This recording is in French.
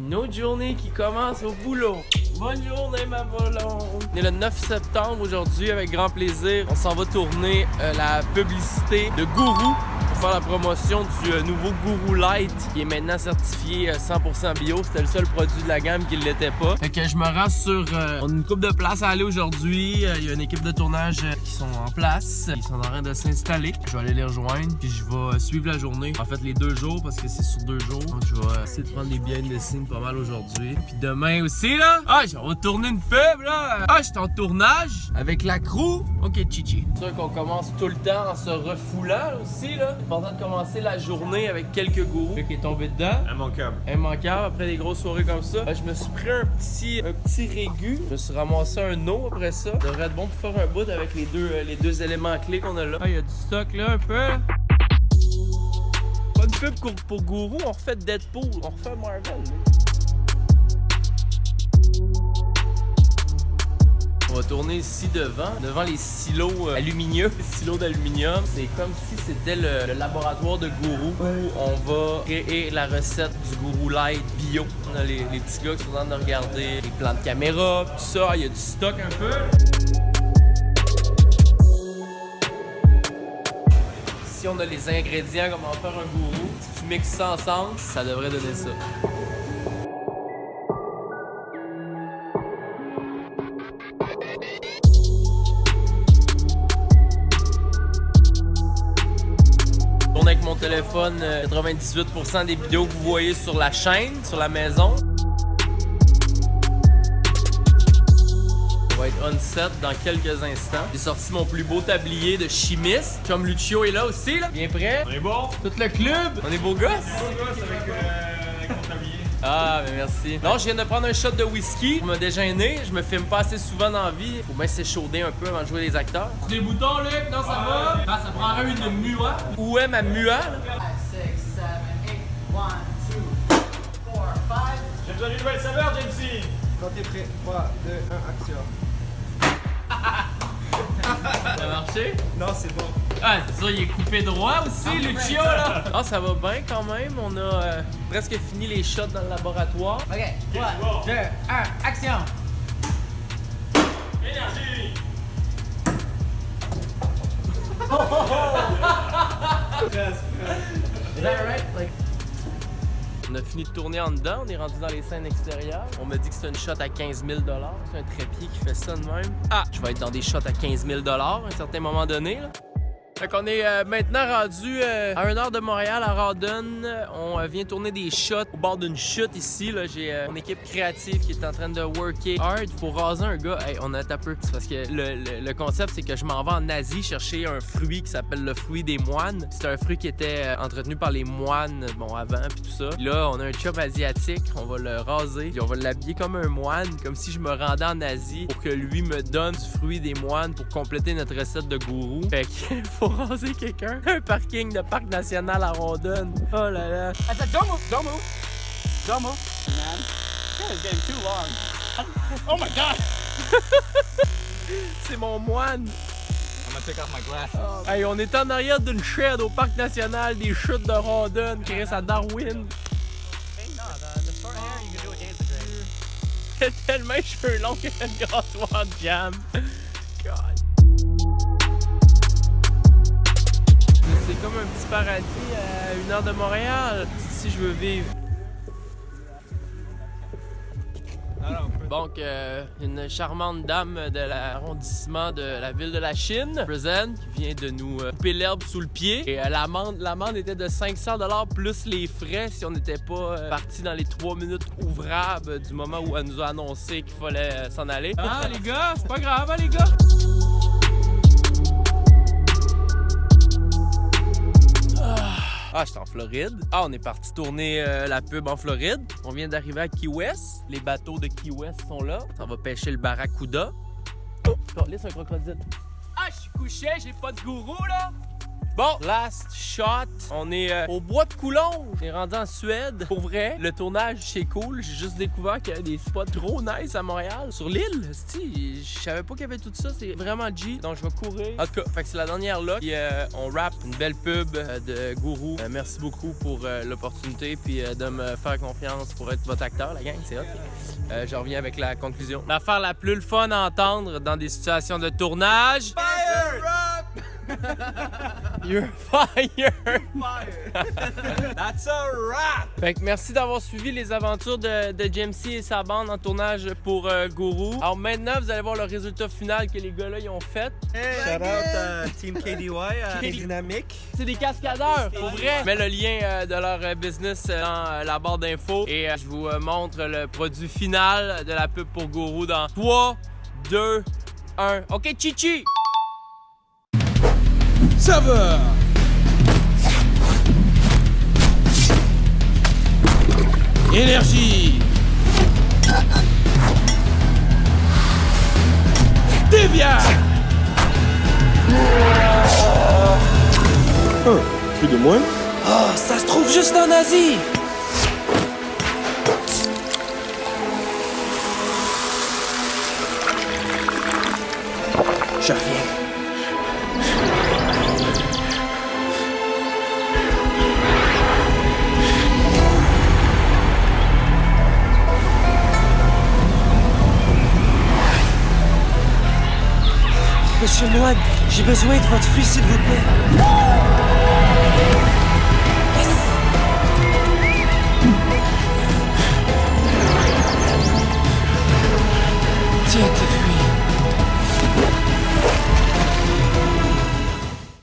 Une autre journée qui commence au boulot. Bonne journée, ma blonde. On est le 9 septembre aujourd'hui, avec grand plaisir. On s'en va tourner la publicité de Gourou pour faire la promotion du nouveau Gourou Light qui est maintenant certifié 100% bio. C'était le seul produit de la gamme qui ne l'était pas. Fait que je me rends sur... on a une couple de places à aller aujourd'hui. Il y a une équipe de tournage qui sont en place. Ils sont en train de s'installer. Je vais aller les rejoindre puis je vais suivre la journée. En fait, les 2 jours parce que c'est sur 2 jours. Donc, je vais essayer de prendre des behind the scenes pas mal aujourd'hui. Puis demain aussi, là. Ah, on va tourner une pub, là. Ah, je suis en tournage avec la crew. Ok, chichi. C'est sûr qu'on commence tout le temps en se refoulant aussi, là. C'est important de commencer la journée avec quelques gourous. Qui est tombé dedans. Immanquable. Immanquable après des grosses soirées comme ça. Je me suis pris un petit régu. Je me suis ramassé un eau après ça. Ça devrait être bon pour faire un bout avec les deux éléments clés qu'on a là. Ah, il y a du stock là un peu. Là. Pas de pub pour Gourou, on refait Deadpool, on refait Marvel. Là. On va tourner ici devant les silos alumineux, les silos d'aluminium. C'est comme si c'était le laboratoire de Gourou où on va créer la recette du Gourou Light bio. On a les petits gars qui sont en train de regarder les plans de caméra, tout ça. Il y a du stock un peu. Si on a les ingrédients, comment faire un gourou, si tu mixes ça ensemble, ça devrait donner ça. Je tourne avec mon téléphone 98% des vidéos que vous voyez sur la chaîne, sur la maison. Va être on set dans quelques instants. J'ai sorti mon plus beau tablier de chimiste. Chum Lucio est là aussi, là. Bien prêt? On est bon? Tout le club? On est beaux gosses? On est beau gosse avec mon tablier. Ah, mais merci. Non, je viens de prendre un shot de whisky pour me déjeuner. Je me filme pas assez souvent dans la vie. Faut bien s'échauder un peu avant de jouer les acteurs. Des boutons, Luc? Non, ça va? Ah, ça prendrait une mua. Où est ma mua, là? 5, 6, 7, 8, 1, 2, 4, 5. J'ai besoin d'une nouvelle saveur, Jamesy. Quand t'es prêt, 3, 2, 1, action. Ça a marché? Non, c'est bon. Ah, c'est sûr, il est coupé droit aussi, Lucio, là! Ah, ça va bien quand même. On a presque fini les shots dans le laboratoire. Ok, 3, 2, 1, action! Énergie. Is that right? Like... On a fini de tourner en dedans, on est rendu dans les scènes extérieures. On m'a dit que c'est une shot à 15 000 $. C'est un trépied qui fait ça de même. Ah, je vais être dans des shots à 15 000 $ à un certain moment donné, là. Fait qu'on est maintenant rendu à 1 heure de Montréal, à Rawdon. On vient tourner des shots au bord d'une chute ici. J'ai une équipe créative qui est en train de worker hard pour raser un gars. Hey, on a tapé. C'est parce que le concept, c'est que je m'en vais en Asie chercher un fruit qui s'appelle le fruit des moines. C'est un fruit qui était entretenu par les moines, bon, avant, puis tout ça. Puis là, on a un chop asiatique. On va le raser, puis on va l'habiller comme un moine, comme si je me rendais en Asie pour que lui me donne du fruit des moines pour compléter notre recette de gourou. Fait qu'il faut raser quelqu'un. Un parking de parc national à Rawdon. Oh là là. I said, don't move, don't move. Don't move. Man, this is getting too long. Oh my god! C'est mon moine. I'm gonna take off my glasses. Hey, on est en arrière d'une shed au parc national des chutes de Rawdon, qui reste à Darwin. Hey, no, the short hair, you can do a dance with. Il a tellement les cheveux longs qu'il a le grattoir de jam. God. C'est comme un petit paradis à 1 heure de Montréal. Si je veux vivre. Donc, une charmante dame de l'arrondissement de la ville de la Chine, présente, qui vient de nous couper l'herbe sous le pied. Et l'amende était de 500 $ plus les frais si on n'était pas parti dans les 3 minutes ouvrables du moment où elle nous a annoncé qu'il fallait s'en aller. Ah, les gars, c'est pas grave, hein, les gars? Ah, j'étais en Floride. Ah, on est parti tourner la pub en Floride. On vient d'arriver à Key West. Les bateaux de Key West sont là. On va pêcher le barracuda. Oh, laisse un crocodile. Ah, je suis couché, j'ai pas de gourou, là. Bon, last shot. On est au bois de Coulonges. On est rendu en Suède. Pour vrai, le tournage, c'est cool. J'ai juste découvert qu'il y avait des spots trop nice à Montréal. Sur l'île, je savais pas qu'il y avait tout ça. C'est vraiment G. Donc, je vais courir. En tout cas, fait que c'est la dernière là. Puis, on rappe une belle pub de Gourou. Merci beaucoup pour l'opportunité. Puis, de me faire confiance pour être votre acteur, la gang. C'est hot. Je reviens avec la conclusion. L'affaire la plus le fun à entendre dans des situations de tournage. Fire! You're fire! That's a wrap! Fait que merci d'avoir suivi les aventures de Jamesy et sa bande en tournage pour Gourou. Alors maintenant, vous allez voir le résultat final que les gars-là ils ont fait. Shout out Team KDY, Dynamique. C'est des cascadeurs, pour vrai. Je mets le lien de leur business dans la barre d'infos et je vous montre le produit final de la pub pour Gourou dans 3, 2, 1. OK, Chichi! Saveur. Énergie. Stevia. Plus de moins? Oh, ça se trouve juste en Asie. Je reviens. Monsieur Moine, j'ai besoin de votre fille, s'il vous plaît.